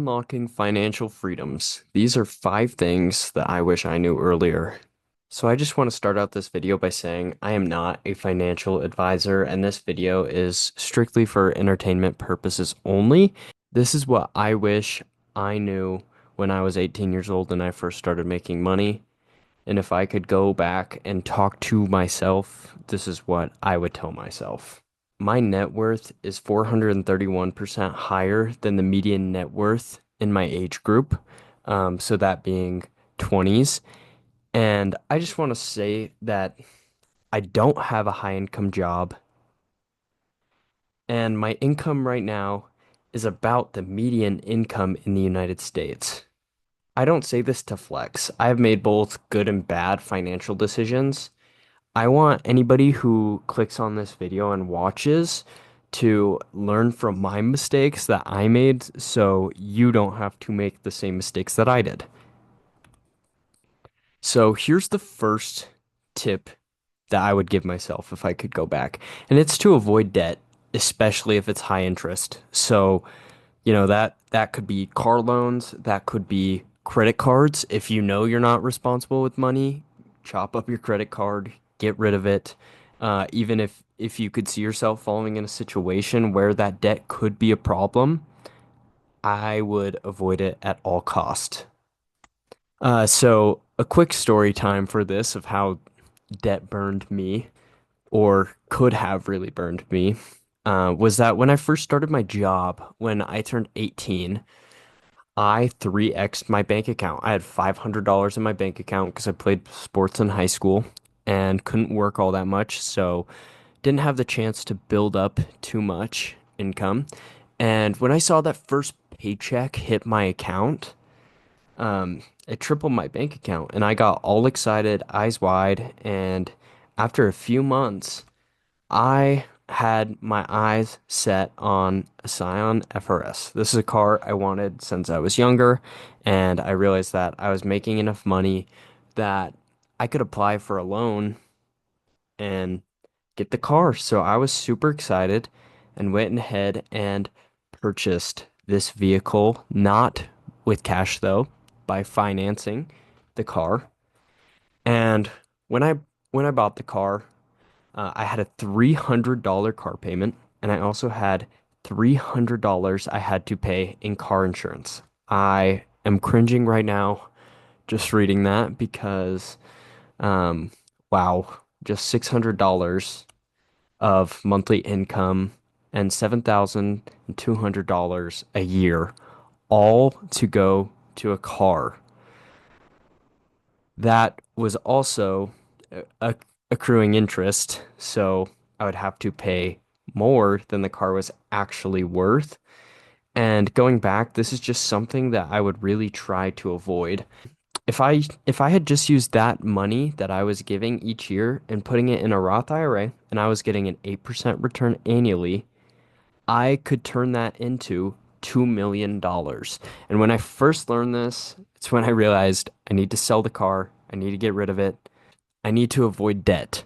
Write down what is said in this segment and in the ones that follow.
Unlocking financial freedoms. These are 5 things that I wish I knew earlier. So I just want to start out this video by saying I am not a financial advisor, and this video is strictly for entertainment purposes only. This is what I wish I knew when I was 18 years old and I first started making money. And if I could go back and talk to myself, this is what I would tell myself. My net worth is 431% higher than the median net worth in my age group. So that being 20s. And I just want to say that I don't have a high income job, and my income right now is about the median income in the United States. I don't say this to flex. I've made both good and bad financial decisions. I want anybody who clicks on this video and watches to learn from my mistakes that I made so you don't have to make the same mistakes that I did. So here's the first tip that I would give myself if I could go back, and it's to avoid debt, especially if it's high interest. So, that could be car loans, that could be credit cards. If you know you're not responsible with money, chop up your credit card, get rid of it. Even if you could see yourself falling in a situation where that debt could be a problem, I would avoid it at all cost. So a quick story time for this of how debt burned me, or could have really burned me, was that when I first started my job, when I turned 18, I 3x'd my bank account. I had $500 in my bank account because I played sports in high school and couldn't work all that much, so didn't have the chance to build up too much income. And when I saw that first paycheck hit my account, it tripled my bank account, and I got all excited, eyes wide, and after a few months, I had my eyes set on a Scion FRS. This is a car I wanted since I was younger, and I realized that I was making enough money that I could apply for a loan and get the car. So I was super excited and went ahead and purchased this vehicle, not with cash though, by financing the car. And when I when I bought the car, I had a $300 car payment, and I also had $300 I had to pay in car insurance. I am cringing right now just reading that because, um, wow, just $600 of monthly income and $7,200 a year, all to go to a car. That was also a accruing interest, so I would have to pay more than the car was actually worth. And going back, this is just something that I would really try to avoid. If I had just used that money that I was giving each year and putting it in a Roth IRA, and I was getting an 8% return annually, I could turn that into $2 million. And when I first learned this, it's when I realized I need to sell the car, I need to get rid of it, I need to avoid debt.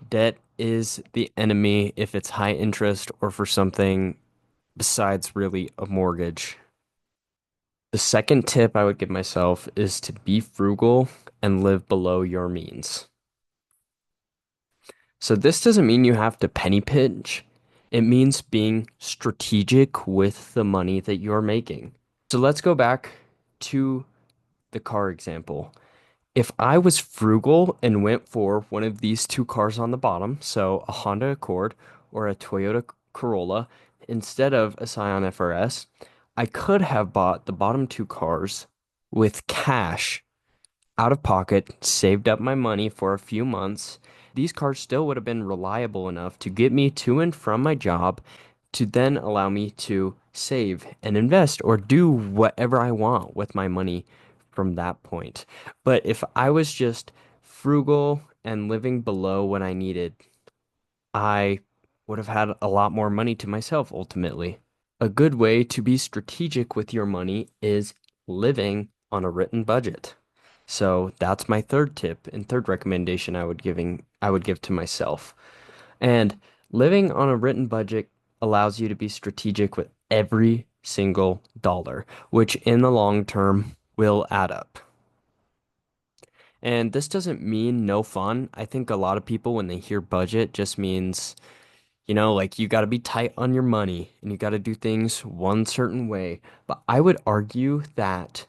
Debt is the enemy if it's high interest or for something besides really a mortgage. The second tip I would give myself is to be frugal and live below your means. So this doesn't mean you have to penny pinch. It means being strategic with the money that you're making. So let's go back to the car example. If I was frugal and went for one of these two cars on the bottom, so a Honda Accord or a Toyota Corolla, instead of a Scion FRS, I could have bought the bottom two cars with cash out of pocket, saved up my money for a few months. These cars still would have been reliable enough to get me to and from my job to then allow me to save and invest or do whatever I want with my money from that point. But if I was just frugal and living below what I needed, I would have had a lot more money to myself ultimately. A good way to be strategic with your money is living on a written budget. So that's my third tip and third recommendation I would give to myself. And living on a written budget allows you to be strategic with every single dollar, which in the long term will add up. And this doesn't mean no fun. I think a lot of people, when they hear budget, just means, like you got to be tight on your money and you got to do things one certain way. But I would argue that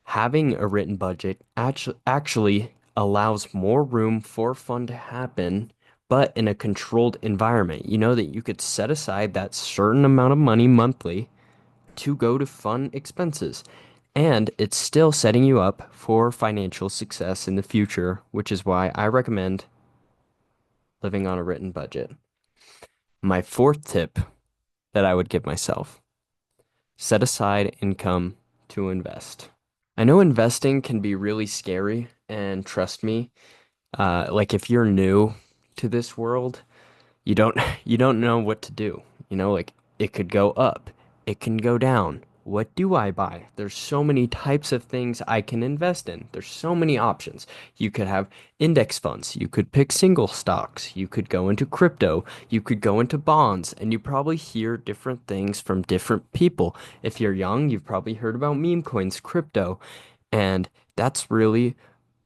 having a written budget actually allows more room for fun to happen, but in a controlled environment. You know that you could set aside that certain amount of money monthly to go to fun expenses. And it's still setting you up for financial success in the future, which is why I recommend living on a written budget. My fourth tip that I would give myself: set aside income to invest. I know investing can be really scary, and trust me, like if you're new to this world, you don't you don't know what to do. Like it could go up, it can go down. What do I buy? There's so many types of things I can invest in. There's so many options. You could have index funds, you could pick single stocks, you could go into crypto, you could go into bonds, and you probably hear different things from different people. If you're young, you've probably heard about meme coins, crypto, and that's really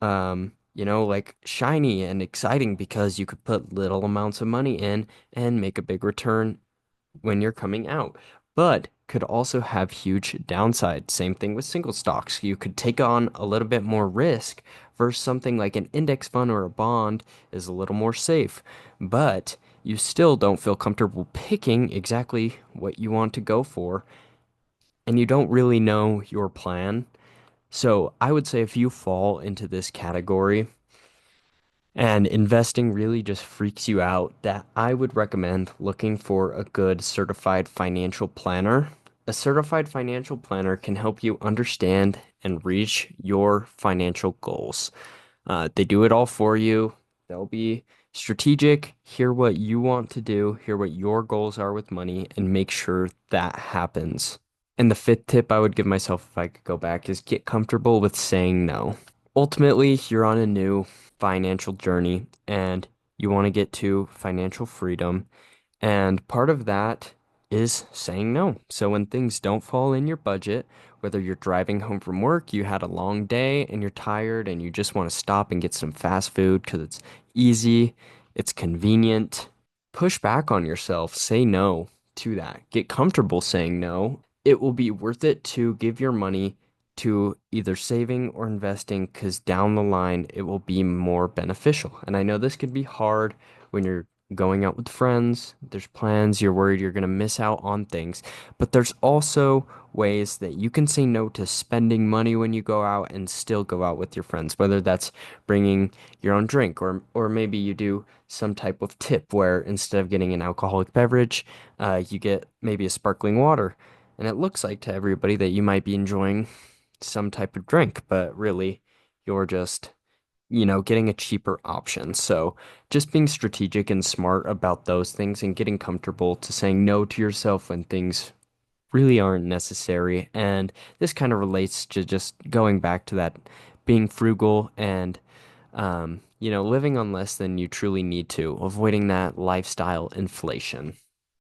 like shiny and exciting because you could put little amounts of money in and make a big return when you're coming out, but could also have huge downside. Same thing with single stocks. You could take on a little bit more risk versus something like an index fund or a bond is a little more safe, but you still don't feel comfortable picking exactly what you want to go for, and you don't really know your plan. So I would say if you fall into this category, and investing really just freaks you out, that I would recommend looking for a good certified financial planner. A certified financial planner can help you understand and reach your financial goals. They do it all for you. They'll be strategic, hear what you want to do, hear what your goals are with money, and make sure that happens. And the fifth tip I would give myself if I could go back is get comfortable with saying no. Ultimately, you're on a new financial journey and you want to get to financial freedom. And part of that is saying no. So when things don't fall in your budget, whether you're driving home from work, you had a long day and you're tired and you just want to stop and get some fast food because it's easy, it's convenient, push back on yourself. Say no to that. Get comfortable saying no. It will be worth it to give your money to either saving or investing because down the line it will be more beneficial. And I know this could be hard when you're going out with friends, there's plans, you're worried you're going to miss out on things, but there's also ways that you can say no to spending money when you go out and still go out with your friends, whether that's bringing your own drink or maybe you do some type of tip where instead of getting an alcoholic beverage, you get maybe a sparkling water. And it looks like to everybody that you might be enjoying some type of drink, but really you're just getting a cheaper option. So just being strategic and smart about those things and getting comfortable to saying no to yourself when things really aren't necessary. And this kind of relates to just going back to that being frugal and, living on less than you truly need to, avoiding that lifestyle inflation.